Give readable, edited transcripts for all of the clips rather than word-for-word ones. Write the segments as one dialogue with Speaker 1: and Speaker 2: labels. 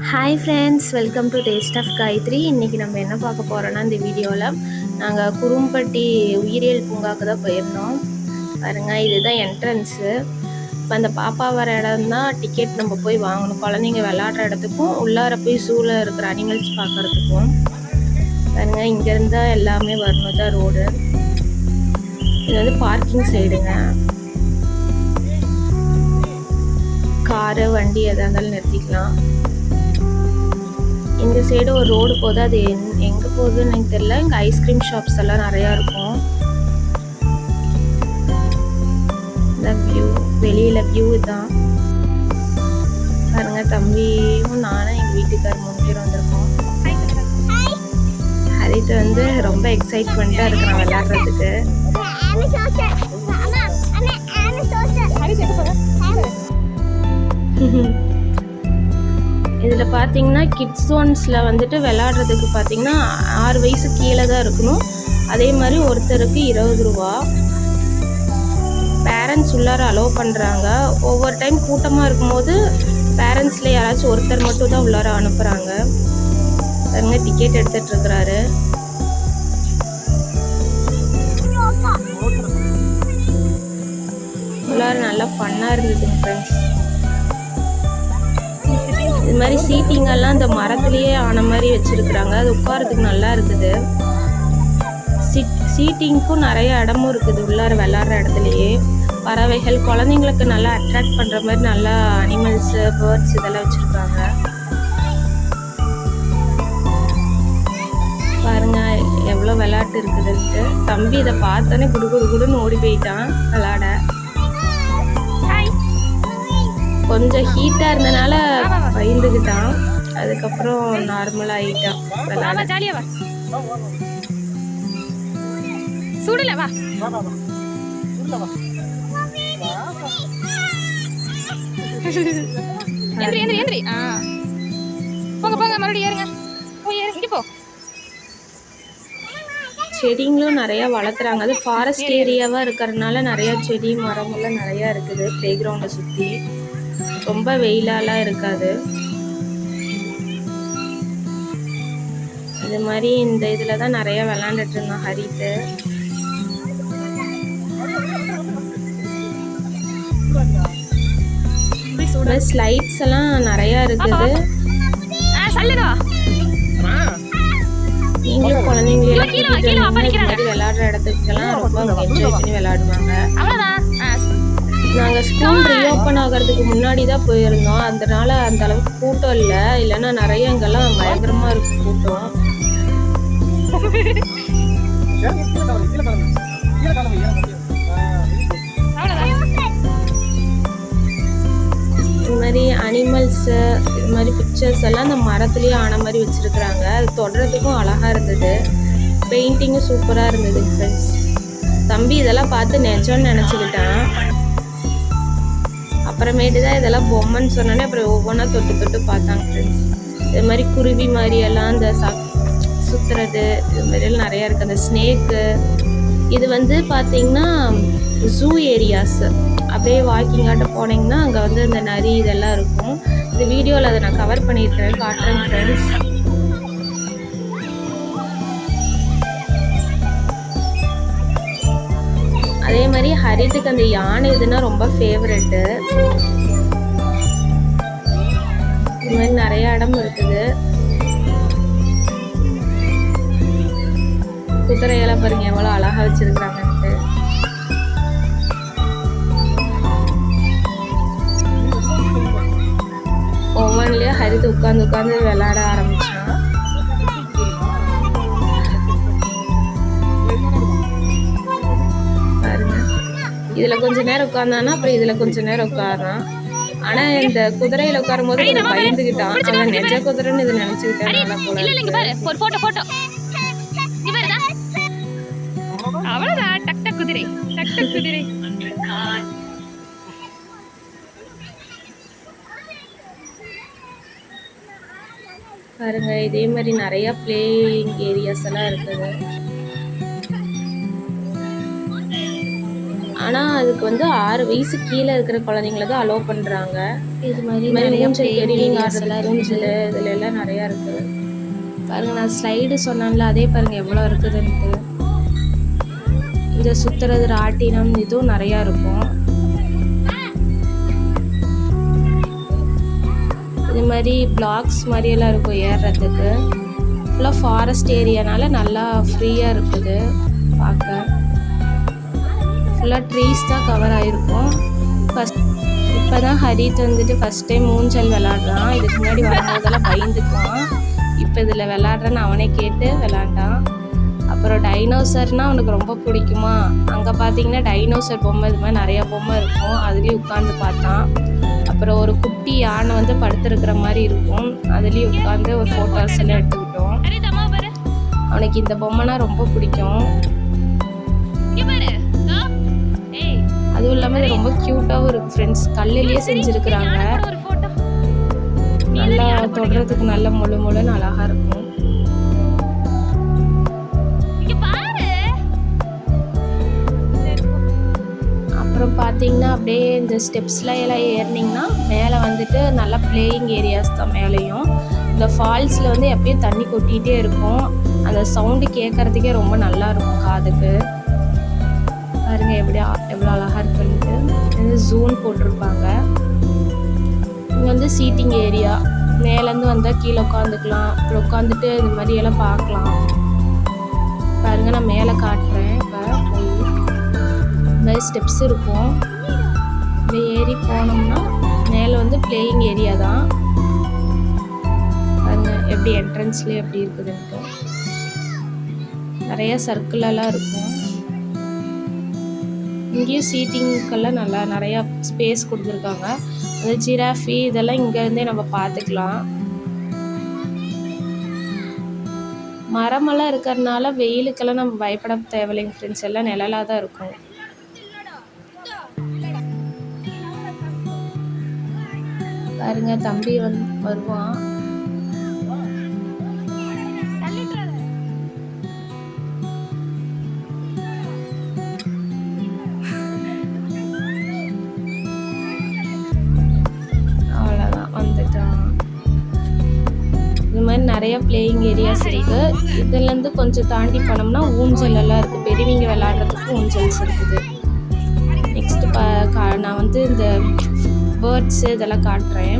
Speaker 1: Hi friends, welcome to taste of Gayatri. இன்றைக்கி நம்ம என்ன பார்க்க போகிறோன்னா, இந்த வீடியோவில் நாங்கள் குரும்பட்டி உயிரியல் பூங்காவுக்கு தான் போயிருந்தோம். பாருங்கள், இதுதான் என்ட்ரன்ஸு. இப்போ அந்த பாப்பா வர இடம் தான் டிக்கெட் நம்ம போய் வாங்கணும். குழந்தைங்க விளாட்ற இடத்துக்கும் உள்ளார போய் ஜூவில் இருக்கிற அனிமல்ஸ் பார்க்குறதுக்கும். பாருங்கள், இங்கேருந்தா எல்லாமே வரணும் தான் ரோடு. இது வந்து பார்க்கிங் சைடுங்க. காரு வண்டி எதாக இருந்தாலும் நிறுத்திக்கலாம். இந்த சைடு ஒரு ரோடு போகுது, அது எங்கே போகுதுன்னு எனக்கு தெரியல. இங்கே ஐஸ்கிரீம் ஷாப்ஸ் எல்லாம் நிறையா இருக்கும். இந்த வியூ, வெளியில் வியூ தான் பாருங்க. தம்பியும் நானும் எங்கள் வீட்டுக்கார் 3 பேர் வந்திருக்கோம். ஹரித் வந்து ரொம்ப எக்ஸைட்மெண்ட்டாக இருக்கிறான் விளையாடுறதுக்கு. இதில் பார்த்தீங்கன்னா கிட்ஸ் ஜோன்ஸில் வந்துட்டு விளாட்றதுக்கு பார்த்தீங்கன்னா 6 வயசு கீழே தான் இருக்கணும். அதே மாதிரி ஒருத்தருக்கு 20 ரூபா. பேரண்ட்ஸ் உள்ளார அலோவ் பண்ணுறாங்க. ஒவ்வொரு டைம் கூட்டமாக இருக்கும்போது பேரண்ட்ஸில் யாராச்சும் ஒருத்தர் மட்டும் தான் உள்ளார அனுப்புகிறாங்க. பாருங்க, டிக்கெட் எடுத்துகிட்ருக்கிறாரு. உள்ளார நல்லா ஃபன்னாக இருந்ததுங்க ஃப்ரெண்ட்ஸ். இது மாதிரி சீட்டிங்கெல்லாம் இந்த மரத்துலேயே ஆன மாதிரி வச்சுருக்குறாங்க. அது உட்காரத்துக்கு நல்லா இருக்குது. சீட்டிங்க்கும் நிறைய இடமும் இருக்குது உள்ளார விளாட்ற இடத்துலையே. பறவைகள் குழந்தைங்களுக்கு நல்லா அட்ராக்ட் பண்ணுற மாதிரி நல்லா அனிமல்ஸு, பேர்ட்ஸ் இதெல்லாம் வச்சுருக்காங்க. பாருங்க எவ்வளோ விளையாட்டு இருக்குதுன்ட்டு. தம்பி இதை பார்த்தோன்னே குடுன்னு ஓடி போயிட்டான் விளாட. கொஞ்சம் ஹீட்டாக இருந்தனால பயந்துக்கிட்டான். அதுக்கப்புறம் நார்மலாக ஆகிட்டான் விளாட. செடிங்களும் நிறையா வளர்த்துறாங்க. அது ஃபாரஸ்ட் ஏரியாவாக இருக்கிறதுனால நிறையா செடி மரங்கள்லாம் நிறையா இருக்குது. ப்ளே கிரவுண்டை சுற்றி ரொம்ப வெயிலாலாம் இருக்காது. இது மாதிரி இந்த இதில் தான் நிறையா விளாண்டுட்டு இருந்தோம் ஹரித்து. ஸ்லைட்ஸ் எல்லாம் நிறையா இருக்குது. நீங்களும் குழந்தைங்களெல்லாம் விளையாடுற இடத்துக்கெல்லாம் ரொம்ப என்ஜாய் பண்ணி விளையாடுவாங்க. நாங்கள் ஸ்கூல் ரீஓப்பன் ஆகிறதுக்கு முன்னாடி தான் போயிருந்தோம். அதனால அந்த அளவுக்கு கூட்டம் இல்லை. இல்லைன்னா நிறைய இங்கெல்லாம் பயங்கரமாக இருக்கும் கூட்டம். இது மாதிரி அனிமல்ஸு, இது மாதிரி பிக்சர்ஸ் எல்லாம் அந்த மரத்துலேயே ஆன மாதிரி வச்சுருக்குறாங்க. அது தொடர்றதுக்கும் அழகாக இருந்தது. பெயிண்டிங்கும் சூப்பராக இருந்தது ஃப்ரெண்ட்ஸ். தம்பி இதெல்லாம் பார்த்து நிஜம்னு நினச்சிக்கிட்டான். அப்புறமேட்டு தான் இதெல்லாம் பொம்மைன்னு சொன்னோன்னே அப்புறம் ஒவ்வொன்றா தொட்டு பார்த்தாங்க ஃப்ரெண்ட்ஸ். இது மாதிரி குருவி மாதிரியெல்லாம் அந்த சுற்றுறது இது மாதிரியெல்லாம் நிறையா இருக்குது. அந்த ஸ்னேக்கு இது வந்து பார்த்திங்கன்னா ஜூ ஏரியாஸ். அப்படியே வாக்கிங்காட்ட போனீங்கன்னா அங்கே வந்து அந்த நரி இதெல்லாம் இருக்கும். இந்த வீடியோவில் அதை நான் கவர் பண்ணியிருக்கிறேன், காட்டுறேன் ஃப்ரெண்ட்ஸ். அதே மாதிரி ஹரித்துக்கு அந்த யானை இதுன்னா ரொம்ப ஃபேவரெட்டு. இது மாதிரி நிறைய இடம் இருக்குது. குதிரையெல்லாம் பாருங்க எவ்வளோ அழகா வச்சிருக்கிறாங்கன்ட்டு. ஒவ்வொன்றிலேயே ஹரித்து உட்காந்து விளையாட ஆரம்பிச்சான். இதில் கொஞ்சம் நேரம் உட்காந்தானா, அப்புறம் இதில் கொஞ்சம் நேரம் உட்காரான். ஆனால் இந்த குதிரையில் உட்காரும் போது கொஞ்சம் பயந்துக்கிட்டான். அவன் நெஜ குதிரைன்னு இதை நினச்சிக்கிட்டான் போல. பாருங்க, இதே மாதிரி நிறையா பிளேயிங் ஏரியாஸ் எல்லாம் இருக்குது. ஆனால் அதுக்கு வந்து 6 வயசு கீழே இருக்கிற குழந்தைங்கள தான் அலோவ் பண்ணுறாங்க. இது மாதிரி ஊஞ்சல் பெரியவங்க ஆடுறதுக்கு ஊஞ்சல் இதில் எல்லாம் நிறையா இருக்குது. பாருங்கள், நான் ஸ்லைடு சொன்னான்ல, அதே பாருங்கள் எவ்வளோ இருக்குதுன்ட்டு. இந்த சுற்றுறது ராட்டினம் இதுவும் நிறையா இருக்கும். இது மாதிரி பிளாக்ஸ் மாதிரியெல்லாம் இருக்கும் ஏறுறதுக்கு. ஃபுல்லாக ஃபாரஸ்ட் ஏரியானால நல்லா ஃப்ரீயாக இருக்குது பார்க்க. ஃபுல்லாக ட்ரீஸ் தான் கவர் ஆகிருக்கும். இப்போ தான் ஹரித் வந்துட்டு ஃபஸ்ட் டைம் ஊஞ்சல் விளாட்றான். இதுக்கு முன்னாடி வரும்போதெல்லாம் பயந்துக்குவான். இப்போ இதில் விளாட்றேன்னு அவனே கேட்டு விளாண்டான். அப்புறம் டைனோசர்னால் அவனுக்கு ரொம்ப பிடிக்குமா. அங்கே பார்த்தீங்கன்னா டைனோசர் பொம்மை இது மாதிரி நிறையா பொம்மை இருக்கும். அதுலேயும் உட்காந்து பார்த்தான். அப்புறம் ஒரு குட்டி யானை வந்து படுத்துருக்கிற மாதிரி இருக்கும். அதுலேயும் உட்காந்து ஒரு ஃபோட்டோஸ் எல்லாம் எடுத்துக்கிட்டோம். அவனுக்கு இந்த பொம்மைனா ரொம்ப பிடிக்கும். அதுவும் இல்லாமல் இது ரொம்ப க்யூட்டாகவும் இருக்குது ஃப்ரெண்ட்ஸ். கல்லிலேயே செஞ்சுருக்குறாங்க. நல்லா தொடுறதுக்கு நல்ல முழுன்னு அழகாக இருக்கும். அப்புறம் பார்த்தீங்கன்னா அப்படியே இந்த ஸ்டெப்ஸ்லாம் எல்லாம் ஏறினீங்கன்னா மேலே வந்துட்டு நல்லா பிளேயிங் ஏரியாஸ் தான் மேலேயும். இந்த ஃபால்ஸில் வந்து எப்பயும் தண்ணி கொட்டிகிட்டே இருக்கும். அந்த சவுண்டு கேட்குறதுக்கே ரொம்ப நல்லா இருக்கும் காதுக்கு. பாருங்கள் எவ்வளோ அழகாக இருக்குன்ட்டு. இது ஜூன் போட்டிருப்பாங்க. இங்கே வந்து சீட்டிங் ஏரியா. மேலேருந்து வந்தால் கீழே உட்காந்துக்கலாம். அப்புறம் உட்காந்துட்டு இது மாதிரியெல்லாம் பார்க்கலாம். பாருங்கள், நான் மேலே காட்டுறேன். இப்போ இந்த மாதிரி ஸ்டெப்ஸ் இருக்கும். இப்படி ஏறி போனோம்னா மேலே வந்து பிளேயிங் ஏரியா தான். பாருங்க எப்படி என்ட்ரன்ஸ்லேயே எப்படி இருக்குதுன்ட்டு. நிறைய சர்க்கிளெல்லாம் இருக்கும். இங்கேயும் சீட்டிங்கெல்லாம் நல்லா நிறையா ஸ்பேஸ் கொடுத்துருக்காங்க. அந்த ஜிராஃபி இதெல்லாம் இங்கேருந்தே நம்ம பார்த்துக்கலாம். மரமெல்லாம் இருக்கிறதுனால வெயிலுக்கெல்லாம் நம்ம பயப்பட தேவையில்லைங்க ஃப்ரெண்ட்ஸ். எல்லாம் நிழலாக தான் இருக்கும். பாருங்க, தம்பி வருவான். அவ்வளோதான், வந்துட்டான். இது மாதிரி நிறைய பிளேயிங் ஏரியாஸ் இருக்குது. இதுலேருந்து கொஞ்சம் தாண்டி போனோம்னா ஊஞ்சல் எல்லாம் இருக்குது. பெரியவங்க விளையாடுறதுக்கு ஊஞ்சல்ஸ் இருக்குது. நெக்ஸ்ட்டு நான் வந்து இந்த பேர்ட்ஸு இதெல்லாம் காட்டுறேன்.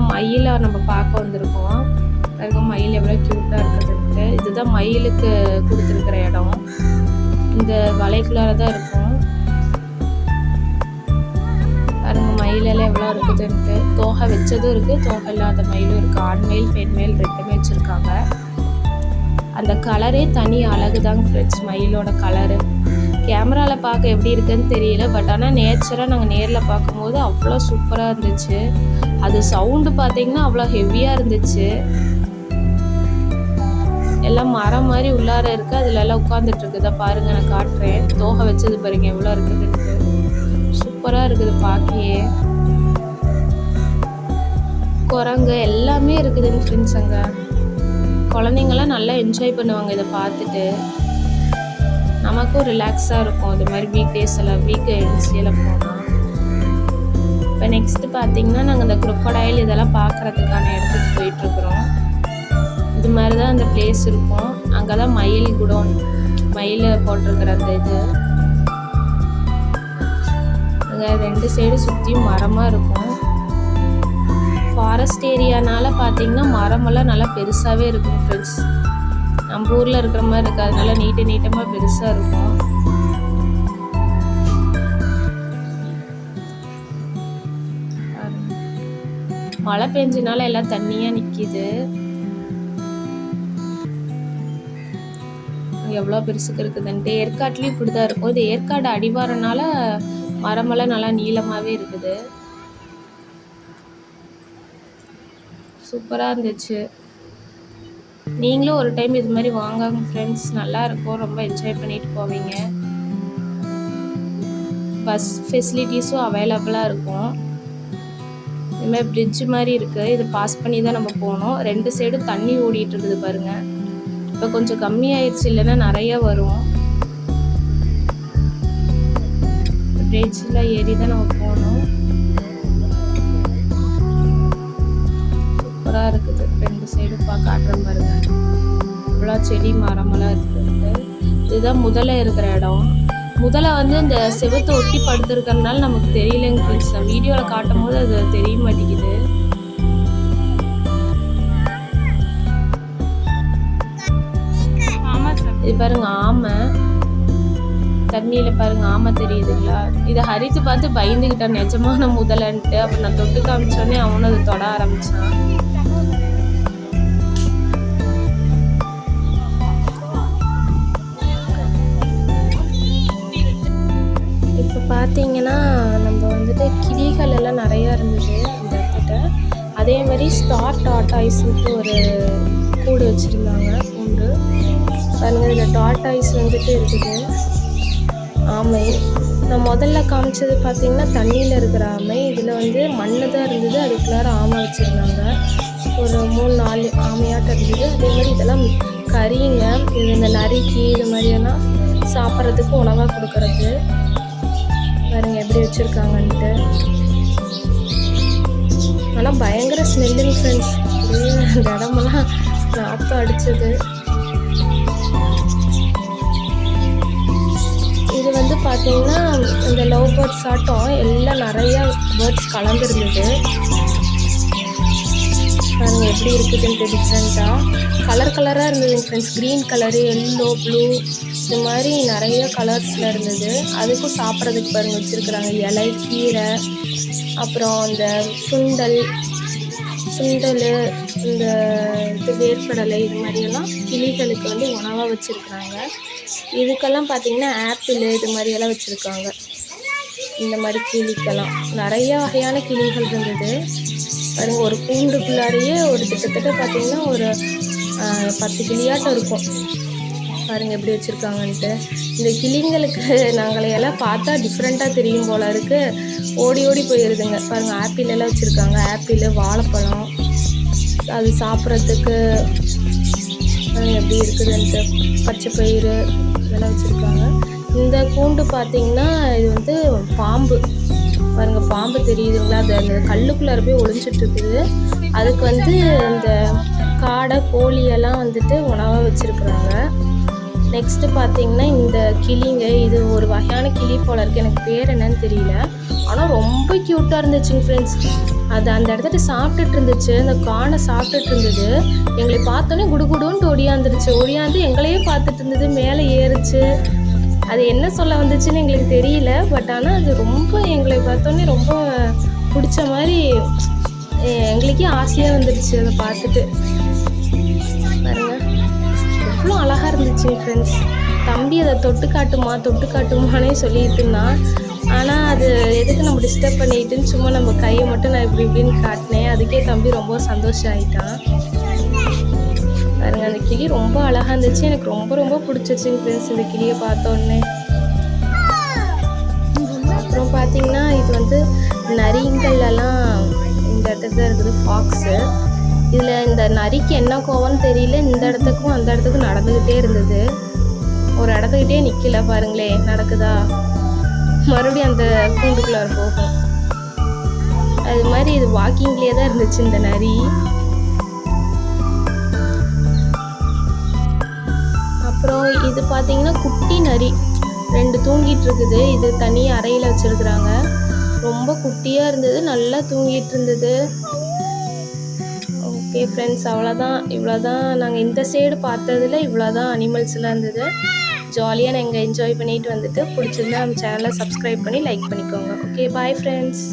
Speaker 1: மயிலை நம்ம பார்க்க வந்திருக்கோம். அதுக்கு மயில் எவ்வளோ க்யூட்டாக இருக்குதுன்ட்டு. இதுதான் மயிலுக்கு கொடுத்துருக்குற இடம். இந்த வலைக்குள்ளார தான் இருக்கும். பாருங்க மயிலெல்லாம் எவ்வளோ இருக்குதுன்ட்டு. தோகை வச்சதும் இருக்குது, தோகை இல்லாத மயிலும் இருக்குது. ஆண் மயில் பெண் மயில் ரெண்டுமே வச்சுருக்காங்க. அந்த கலரே தனி அழகு தாங்க ஃப்ரெண்ட்ஸ். மயிலோட கலரு கேமராவில் பார்க்க எப்படி இருக்குதுன்னு தெரியல. பட் ஆனால் நேச்சராக நாங்கள் நேரில் பார்க்கும்போது அவ்வளோ சூப்பராக இருந்துச்சு. அது சவுண்டு பார்த்திங்கன்னா அவ்வளோ ஹெவியாக இருந்துச்சு. எல்லாம் மரம் மாதிரி உள்ளார இருக்குது. அதில் எல்லாம் உட்காந்துட்ருக்குதா பாருங்கள், நான் காட்டுறேன். தோகை வச்சது பாருங்க எவ்வளோ இருக்குதுன்ட்டு. சூப்பராக இருக்குது பார்க்கையே. குரங்கு எல்லாமே இருக்குதுங்க ஃப்ரெண்ட்ஸ். அங்கே குழந்தைங்களாம் நல்லா என்ஜாய் பண்ணுவாங்க இதை பார்த்துட்டு. நமக்கும் ரிலாக்ஸாக இருக்கும். இது மாதிரி வீக் டேஸ் எல்லாம் வீக் எண்ட்ஸ்லாம் போனால். இப்போ நெக்ஸ்ட்டு பார்த்திங்கன்னா நாங்கள் இந்த குரொக்கடைல் இதெல்லாம் பார்க்குறதுக்கான இடத்துக்கு போயிட்டுருக்குறோம். இது மாதிரி தான் அந்த பிளேஸ் இருக்கும். அங்கே தான் மயில் குடோன், மயில் போட்டிருக்கிற அந்த இது. அங்கே 2 சைடு சுற்றியும் மரமாக இருக்கும். ஃபாரஸ்ட் ஏரியானால பார்த்திங்கன்னா மரமெல்லாம் நல்லா பெருசாகவே இருக்கும் ஃப்ரெண்ட்ஸ். நம்ம ஊரில் இருக்கிற மாதிரி இருக்காது. நல்லா நீட்டமாக பெருசாக இருக்கும். மழை பெஞ்சனால எல்லாம் தண்ணியாக நிற்கிது. எவ்வளோ பெருசுக்கு இருக்குதுன்ட்டு. ஏற்காட்லேயும் இப்படி தான் இருக்கும். இது ஏற்காடு அடிவாரனால மரமெல்லாம் நல்லா நீளமாகவே இருக்குது. சூப்பராக இருந்துச்சு. நீங்களும் ஒரு டைம் இது மாதிரி வாங்க ஃப்ரெண்ட்ஸ். நல்லாயிருக்கும். ரொம்ப என்ஜாய் பண்ணிட்டு போவீங்க. பஸ் ஃபெசிலிட்டிஸும் அவைலபிளாக இருக்கும். இதுமாதிரி பிரிட்ஜு மாதிரி இருக்குது. இது பாஸ் பண்ணி தான் நம்ம போகணும். 2 சைடும் தண்ணி ஓடிட்டு இருக்குது பாருங்கள். இப்போ கொஞ்சம் கம்மியாயிடுச்சு, இல்லைன்னா நிறைய வரும். பிரிட்ஜில் ஏறி தான் நம்ம போனோம். சூப்பராக இருக்குது. 2 சைடும் காட்டுறேன் பாருங்க. இவ்வளோ செடி மரமெல்லாம் இருக்குது. இதுதான் முதல்ல இருக்கிற இடம். முதல்ல வந்து இந்த செவத்தை ஒட்டி படுத்துருக்கறதுனால நமக்கு தெரியலங்க ஃப்ரெண்ட்ஸ். நான் வீடியோவில் காட்டும் போது அது தெரிய மாட்டேங்குது. இது பாருங்க ஆமை தண்ணியில் பாருங்க, ஆமை தெரியுதுங்களா? இதை ஹரித்து பார்த்து பயந்துக்கிட்டான் நிஜமான முதலன்ட்டு. அப்புறம் நான் தொட்டு காமிச்சோடனே அவனும் அதை தொட ஆரம்பிச்சான். இப்போ பார்த்தீங்கன்னா நம்ம வந்துட்டு கிளிகள் எல்லாம் நிறையா இருந்தது இந்த இடத்துல. அதே மாதிரி ஸ்டார் டாட்டாய்ஸ்ன்ட்டு ஒரு கூடு வச்சுருந்தாங்க, கூண்டு பாருங்க. இதில் டாட்டாய்ஸ் வந்துட்டு இருக்குது. ஆமை நான் முதல்ல காமிச்சது பார்த்தீங்கன்னா தண்ணியில் இருக்கிற ஆமை. இதில் வந்து மண் தான் இருந்தது, அதுக்குள்ளார ஆமை வச்சுருந்தாங்க. ஒரு 3-4 ஆமையாட்டம் இருந்தது. அதே மாதிரி இதெல்லாம் கறிங்க. இது இந்த நரிக்கு இது மாதிரியெல்லாம் சாப்பிட்றதுக்கு உணவாக கொடுக்கறது. பாருங்க எப்படி வச்சுருக்காங்கன்ட்டு. ஆனால் பயங்கர ஸ்மெல்லுங்க ஃப்ரெண்ட்ஸ். அந்த இடமெல்லாம் நாற்றம் அடிச்சது. இது வந்து பார்த்தீங்கன்னா இந்த லவ் பேர்ட்ஸ் ஆட்டம் எல்லாம் நிறையா பேர்ட்ஸ் கலந்துருந்தது. பாருங்க எப்படி இருக்குதுன்ட்டு டிஃப்ரெண்ட்டாக கலராக இருந்ததுங்க friends. Green colour, yellow, blue இது மாதிரி நிறைய கலர்ஸில் இருந்தது. அதுக்கும் சாப்பிட்றதுக்கு பாருங்கள் வச்சுருக்குறாங்க. இலை, கீரை, அப்புறம் இந்த சுண்டல், இந்த இது வேர்க்கடலை இது மாதிரியெல்லாம் கிளிகளுக்கு வந்து உணவாக வச்சுருக்குறாங்க. இதுக்கெல்லாம் பார்த்திங்கன்னா ஆப்பிள் இது மாதிரியெல்லாம் வச்சுருக்காங்க. இந்த மாதிரி கிளிக்கெல்லாம் நிறைய வகையான கிளிகள் இருந்தது பாருங்கள். ஒரு கூண்டுக்குள்ளாரையே ஒரு கிட்டத்தட்ட பார்த்திங்கன்னா ஒரு 10 கிளியாட்டம் இருக்கும். பாருங்கள் எப்படி வச்சுருக்காங்கன்ட்டு. இந்த கிளிங்களுக்கு நாங்களையெல்லாம் பார்த்தா டிஃப்ரெண்ட்டாக தெரியும் போல இருக்குது. ஓடி ஓடி போயிடுதுங்க பாருங்கள். ஆப்பிள் எல்லாம் வச்சுருக்காங்க. ஆப்பிள், வாழைப்பழம் அது சாப்பிட்றதுக்கு எப்படி இருக்குதுன்ட்டு. பச்சை பயிறு இதெல்லாம் வச்சுருக்காங்க. இந்த கூண்டு பார்த்திங்கன்னா இது வந்து பாம்பு பாருங்கள். பாம்பு தெரியுதுங்களா? அது அந்த கல்லுக்குள்ளார போய் ஒளிஞ்சிட்ருக்குது. அதுக்கு வந்து இந்த காடை, கோழியெல்லாம் வந்துட்டு உணவாக வச்சுருக்குறாங்க. நெக்ஸ்ட்டு பார்த்திங்கன்னா இந்த கிளிங்க, இது ஒரு வகையான கிளி போல் இருக்குது. எனக்கு பேர் என்னன்னு தெரியல. ஆனால் ரொம்ப க்யூட்டாக இருந்துச்சுங்க ஃப்ரெண்ட்ஸ். அது அந்த இடத்துல சாப்பிட்டுட்டு இருந்துச்சு. அந்த காணை சாப்பிட்டுட்டு இருந்தது. எங்களை பார்த்தோன்னே குடுகுடுன்ட்டு ஒடியாந்து எங்களையே பார்த்துட்டு இருந்தது. மேலே ஏறிச்சு. அது என்ன சொல்ல வந்துச்சுன்னு எங்களுக்கு தெரியல. பட் ஆனால் அது ரொம்ப எங்களை பார்த்தோன்னே ரொம்ப பிடிச்ச மாதிரி எங்களுக்கே ஆசையாக வந்துடுச்சு அதை பார்த்துட்டு. பாருங்க எவ்வளோ அழகாக இருந்துச்சு ஃப்ரெண்ட்ஸ். தம்பி அதை தொட்டு காட்டுமானே சொல்லிட்டு இருந்தான். ஆனால் அது எதுக்கு நம்ம டிஸ்டர்ப் பண்ணிட்டுன்னு சும்மா நம்ம கையை மட்டும் நான் இப்படின்னு காட்டினேன். அதுக்கே தம்பி ரொம்ப சந்தோஷம் ஆகிட்டான். பாருங்க அந்த கிளி ரொம்ப அழகாக இருந்துச்சு. எனக்கு ரொம்ப பிடிச்சிருச்சுங்க ஃப்ரெண்ட்ஸ் இந்த கிளியை பார்த்தோன்னே. அப்புறம் பார்த்தீங்கன்னா இது வந்து நரிங்கள்லாம் இந்த இடத்துல தான் இருக்குது. ஃபாக்ஸு. இதில் இந்த நரிக்கு என்ன கோவம்னு தெரியல. இந்த இடத்துக்கும் அந்த இடத்துக்கும் நடந்துக்கிட்டே இருந்தது. ஒரு இடத்துக்கிட்டே நிற்கல பாருங்களே. நடக்குதா? மறுபடியும் அந்த கூண்டுக்குள்ளார போகும். அது மாதிரி இது வாக்கிங்லேயே தான் இருந்துச்சு இந்த நரி. அப்புறம் இது பார்த்தீங்கன்னா குட்டி நரி 2 தூங்கிட்டு இருக்குது. இது தனி அறையில் வச்சுருக்குறாங்க. ரொம்ப குட்டியாக இருந்தது, நல்லா தூங்கிட்டு இருந்தது. ஓகே ஃப்ரெண்ட்ஸ், இவ்வளோதான் நாங்கள் இந்த சைடு பார்த்ததில் இவ்வளோதான் அனிமல்ஸ்லாம் இருந்தது. ஜாலியாக நாங்கள் என்ஜாய் பண்ணிட்டு வந்துட்டு பிடிச்சிருந்தா நம்ம சேனலை சப்ஸ்கிரைப் பண்ணி லைக் பண்ணிக்கோங்க. Okay bye friends.